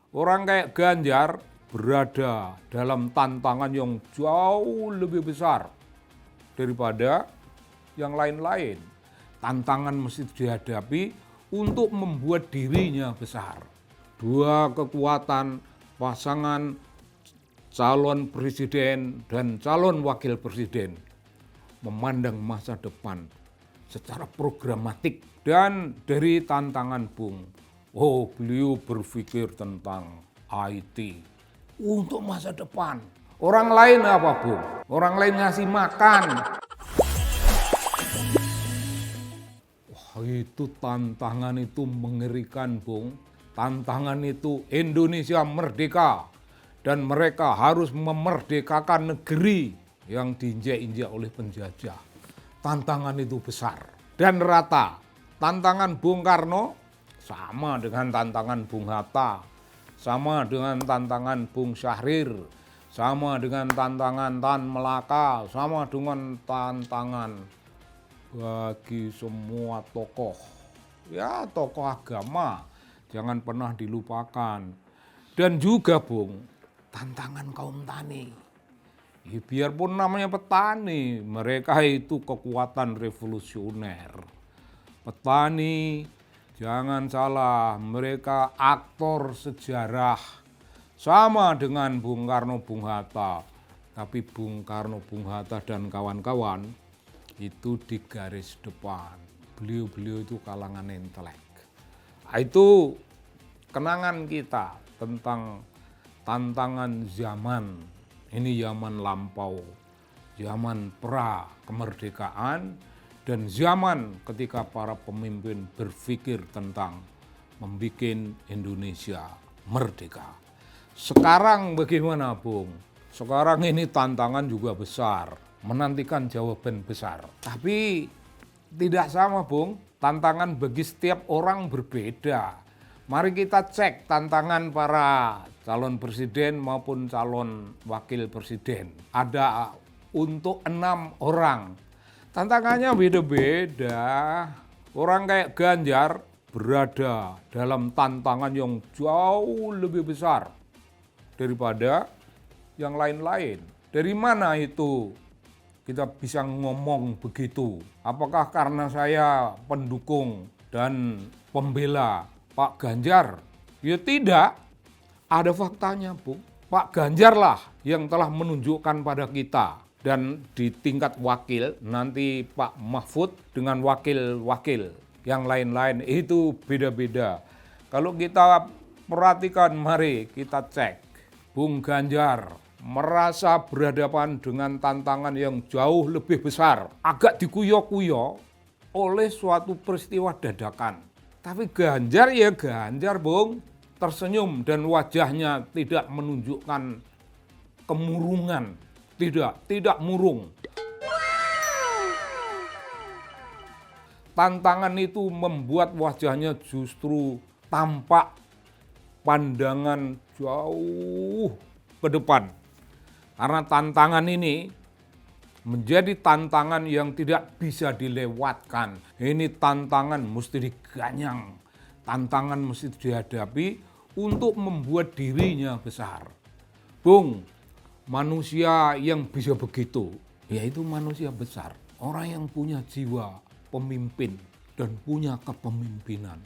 Orang kayak Ganjar berada dalam tantangan yang jauh lebih besar daripada yang lain-lain. Tantangan mesti dihadapi untuk membuat dirinya besar. Dua kekuatan pasangan calon presiden dan calon wakil presiden memandang masa depan secara programatik. Dan dari tantangan Bung, beliau berpikir tentang IT untuk masa depan. Orang lain apa Bung? Orang lain ngasih makan. Itu tantangan itu mengerikan Bung. Tantangan itu Indonesia merdeka. Dan mereka harus memerdekakan negeri yang diinjak-injak oleh penjajah. Tantangan itu besar dan rata. Tantangan Bung Karno sama dengan tantangan Bung Hatta, sama dengan tantangan Bung Syahrir, sama dengan tantangan Tan Melaka, sama dengan tantangan bagi semua tokoh. Ya, tokoh agama jangan pernah dilupakan. Dan juga Bung, tantangan kaum tani. Ya, biarpun namanya petani, mereka itu kekuatan revolusioner. Petani, jangan salah, mereka aktor sejarah. Sama dengan Bung Karno, Bung Hatta. Tapi Bung Karno, Bung Hatta dan kawan-kawan itu di garis depan. Beliau-beliau itu kalangan intelek. Itu kenangan kita tentang tantangan zaman. Ini zaman lampau, zaman pra kemerdekaan, dan zaman ketika para pemimpin berpikir tentang membuat Indonesia merdeka. Sekarang bagaimana Bung? Sekarang ini tantangan juga besar, menantikan jawaban besar. Tapi tidak sama Bung, tantangan bagi setiap orang berbeda. Mari kita cek tantangan para calon presiden maupun calon wakil presiden. Ada untuk 6 orang. Tantangannya beda-beda. Orang kayak Ganjar berada dalam tantangan yang jauh lebih besar daripada yang lain-lain. Dari mana itu kita bisa ngomong begitu? Apakah karena saya pendukung dan pembela Pak Ganjar? Ya tidak. Ada faktanya, Bu. Pak Ganjar lah yang telah menunjukkan pada kita. Dan di tingkat wakil, nanti Pak Mahfud dengan wakil-wakil yang lain-lain itu beda-beda. Kalau kita perhatikan, mari kita cek. Bung Ganjar merasa berhadapan dengan tantangan yang jauh lebih besar. Agak dikuyo-kuyo oleh suatu peristiwa dadakan. Tapi Ganjar ya Ganjar Bung, tersenyum dan wajahnya tidak menunjukkan kemurungan. Tidak murung. Tantangan itu membuat wajahnya justru tampak pandangan jauh ke depan. Karena tantangan ini menjadi tantangan yang tidak bisa dilewatkan. Ini tantangan mesti diganyang. Tantangan mesti dihadapi untuk membuat dirinya besar. Bung, manusia yang bisa begitu, yaitu manusia besar. Orang yang punya jiwa pemimpin dan punya kepemimpinan.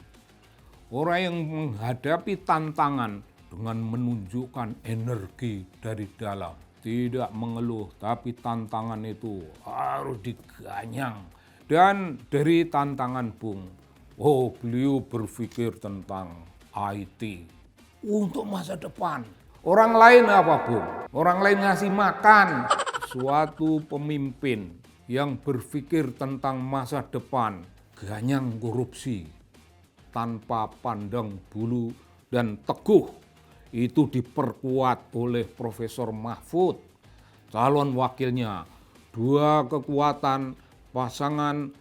Orang yang menghadapi tantangan dengan menunjukkan energi dari dalam. Tidak mengeluh, tapi tantangan itu harus diganyang. Dan dari tantangan Bung, beliau berpikir tentang IT untuk masa depan. Orang lain apa Bung? Orang lain ngasih makan. Suatu pemimpin yang berpikir tentang masa depan, ganyang korupsi, tanpa pandang bulu dan teguh. Itu diperkuat oleh Profesor Mahfud, calon wakilnya. Dua kekuatan pasangan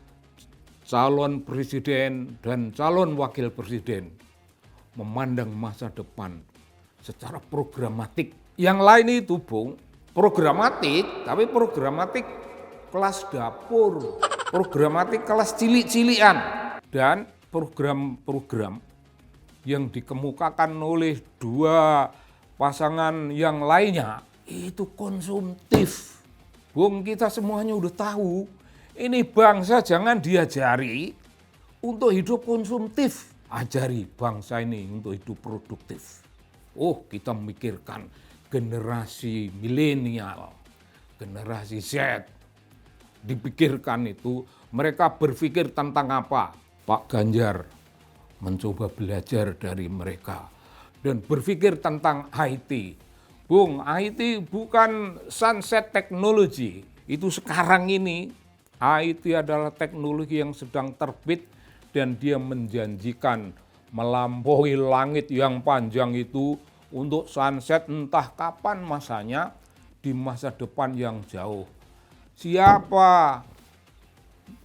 calon presiden dan calon wakil presiden memandang masa depan secara programatik. Yang lain itu Bung, programatik, tapi programatik kelas dapur, programatik kelas cilik-cilian. Dan program-program yang dikemukakan oleh dua pasangan yang lainnya itu konsumtif. Bung, kita semuanya udah tahu, ini bangsa jangan diajari untuk hidup konsumtif. Ajari bangsa ini untuk hidup produktif. Oh, kita memikirkan generasi milenial, generasi Z. Dipikirkan itu, mereka berpikir tentang apa? Pak Ganjar mencoba belajar dari mereka dan berpikir tentang IT. Bung, IT bukan sunset technology. Itu sekarang ini IT adalah teknologi yang sedang terbit dan dia menjanjikan melampaui langit yang panjang itu untuk sunset entah kapan masanya di masa depan yang jauh. Siapa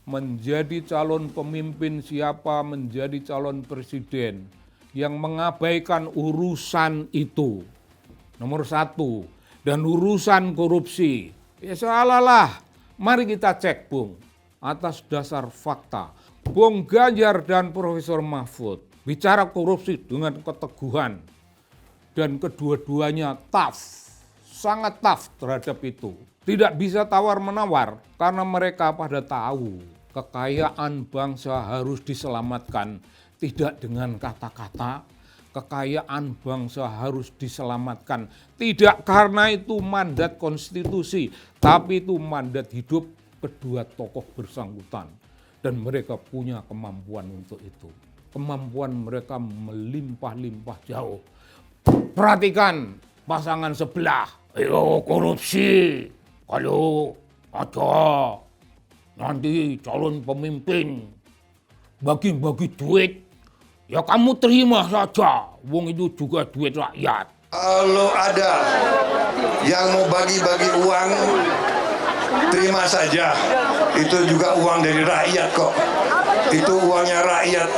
menjadi calon pemimpin, siapa menjadi calon presiden yang mengabaikan urusan itu, nomor satu, dan urusan korupsi, ya salah. Mari kita cek, Bung, atas dasar fakta. Bung Ganjar dan Profesor Mahfud bicara korupsi dengan keteguhan, dan kedua-duanya tough, sangat tough terhadap itu. Tidak bisa tawar-menawar karena mereka pada tahu kekayaan bangsa harus diselamatkan. Tidak dengan kata-kata, kekayaan bangsa harus diselamatkan. Tidak karena itu mandat konstitusi, tapi itu mandat hidup kedua tokoh bersangkutan. Dan mereka punya kemampuan untuk itu. Kemampuan mereka melimpah-limpah jauh. Perhatikan pasangan sebelah. Ayo korupsi. Kalau ada nanti calon pemimpin bagi-bagi duit, ya kamu terima saja. Wong itu juga duit rakyat. Kalau ada yang mau bagi-bagi uang, terima saja. Itu juga uang dari rakyat kok. Itu uangnya rakyat.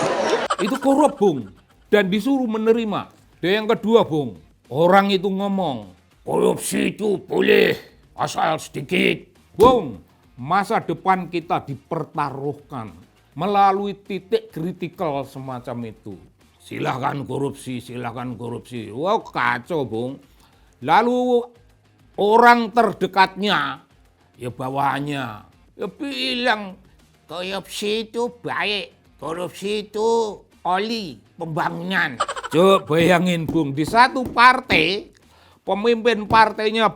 Itu korup, Bung. Dan disuruh menerima. Dan yang kedua, Bung, orang itu ngomong, korupsi itu boleh asal sedikit. Bung, masa depan kita dipertaruhkan melalui titik kritikal semacam itu. Silahkan korupsi, silahkan korupsi. Wow, kacau, Bung. Lalu orang terdekatnya, ya bawahannya, ya bilang korupsi itu baik, korupsi itu oli pembangunan. Coba bayangin, Bung, di satu partai, pemimpin partainya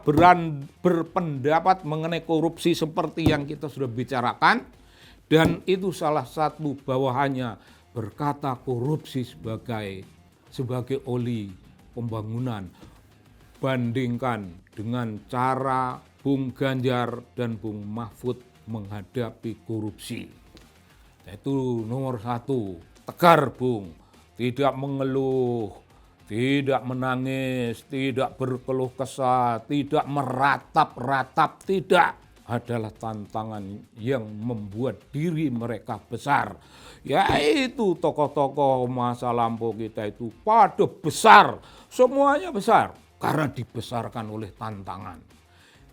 berpendapat mengenai korupsi seperti yang kita sudah bicarakan, dan itu salah satu bawahannya berkata korupsi sebagai oli pembangunan. Bandingkan dengan cara Bung Ganjar dan Bung Mahfud menghadapi korupsi. Itu nomor satu, tegar, Bung, tidak mengeluh, tidak menangis, tidak berkeluh kesah, tidak meratap-ratap, tidak. Adalah tantangan yang membuat diri mereka besar. Yaitu tokoh-tokoh masa lampau kita itu pada besar, semuanya besar karena dibesarkan oleh tantangan.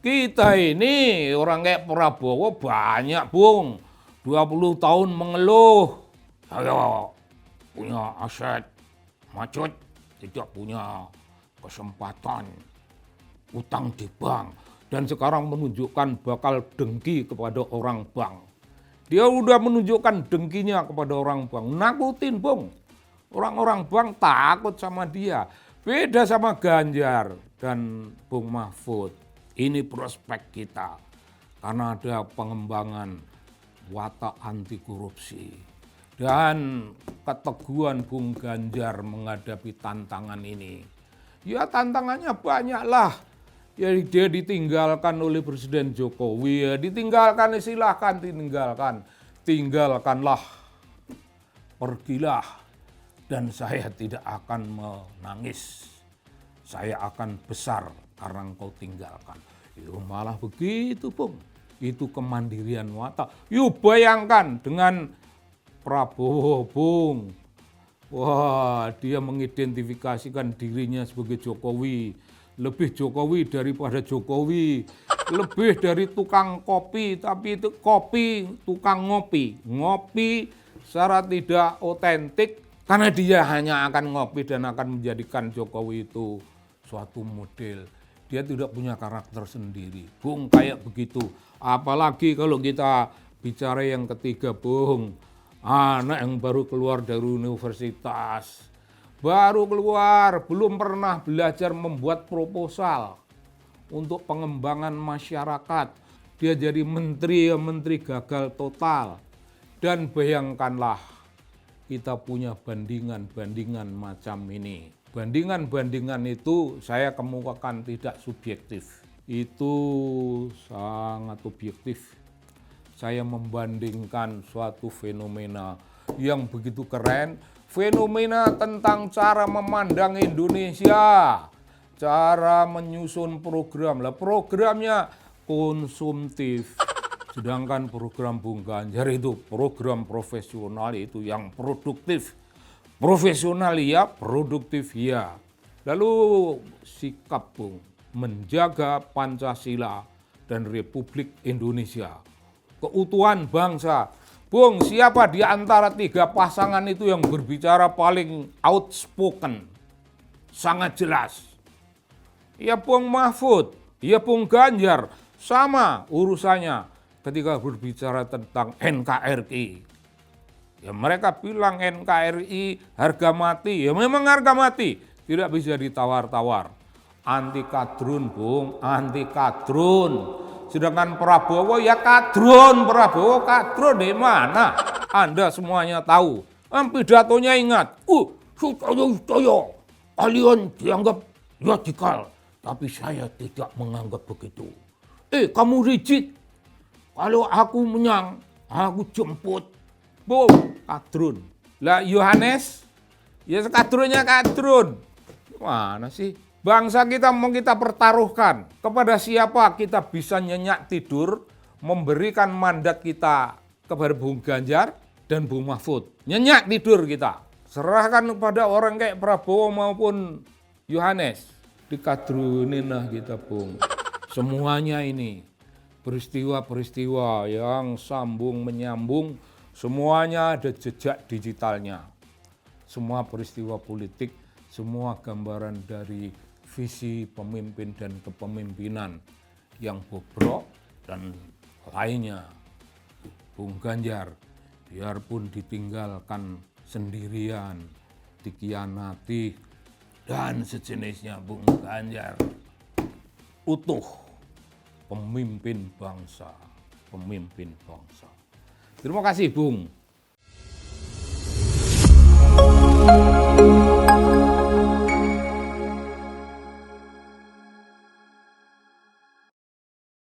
Kita ini orang kayak Prabowo banyak, Bung, 20 tahun mengeluh, saya punya aset macet, tidak punya kesempatan utang di bank, dan sekarang menunjukkan bakal dengki kepada orang bank. Dia udah menunjukkan dengkinya kepada orang bank, nakutin, Bung. Orang-orang bank takut sama dia. Beda sama Ganjar dan Bung Mahfud. Ini prospek kita karena ada pengembangan watak anti korupsi dan keteguhan Bung Ganjar menghadapi tantangan ini. Ya tantangannya banyaklah. Ya dia ditinggalkan oleh Presiden Jokowi, ya ditinggalkan, silahkan ditinggalkan. Tinggalkanlah, pergilah, dan saya tidak akan menangis. Saya akan besar karena engkau tinggalkan. Itu malah begitu, Bung. Itu kemandirian watak. Yuk bayangkan dengan Prabowo, Bung. Wah, dia mengidentifikasikan dirinya sebagai Jokowi. Lebih Jokowi daripada Jokowi. Lebih dari tukang kopi, tapi itu kopi tukang ngopi. Ngopi secara tidak otentik Karena dia hanya akan ngopi dan akan menjadikan Jokowi itu suatu model. Dia tidak punya karakter sendiri. Bung, kayak begitu. Apalagi kalau kita bicara yang ketiga, Bung. Anak yang baru keluar dari universitas. Baru keluar, belum pernah belajar membuat proposal untuk pengembangan masyarakat. Dia jadi menteri, menteri gagal total. Dan bayangkanlah, kita punya bandingan-bandingan macam ini. Bandingan-bandingan itu saya kemukakan tidak subjektif. Itu sangat objektif. Saya membandingkan suatu fenomena yang begitu keren. Fenomena tentang cara memandang Indonesia. Cara menyusun program. Lah programnya konsumtif. Sedangkan program Bung Ganjar itu program profesional, itu yang produktif. Profesional ya, produktif ya. Lalu sikap Bung menjaga Pancasila dan Republik Indonesia. Keutuhan bangsa. Bung, siapa di antara tiga pasangan itu yang berbicara paling outspoken? Sangat jelas. Ya Bung Mahfud, ya Bung Ganjar, sama urusannya. Ketika berbicara tentang NKRI, ya mereka bilang NKRI harga mati, ya memang harga mati, tidak bisa ditawar-tawar. Anti kadrun Bung, anti kadrun. Sedangkan Prabowo ya kadrun, Prabowo kadrun di mana? Anda semuanya tahu. Pidatonya ingat, Sutoyo, kalian dianggap radikal, tapi saya tidak menganggap begitu. Kamu rigid. Kalau aku menang, aku jemput. Boom, kadrun. Lah Yohanes, ya kadrunnya kadrun. Mana sih? Bangsa kita mau kita pertaruhkan. Kepada siapa kita bisa nyenyak tidur, memberikan mandat kita kepada Bung Ganjar dan Bung Mahfud. Nyenyak tidur kita. Serahkan kepada orang kayak Prabowo maupun Yohanes. Dikadrunin lah kita Bung. Semuanya ini. Peristiwa-peristiwa yang sambung menyambung, semuanya ada jejak digitalnya. Semua peristiwa politik, semua gambaran dari visi pemimpin dan kepemimpinan yang bobrok dan lainnya. Bung Ganjar, biarpun ditinggalkan sendirian, dikhianati, dan sejenisnya, Bung Ganjar utuh. Pemimpin bangsa. Terima kasih, Bung.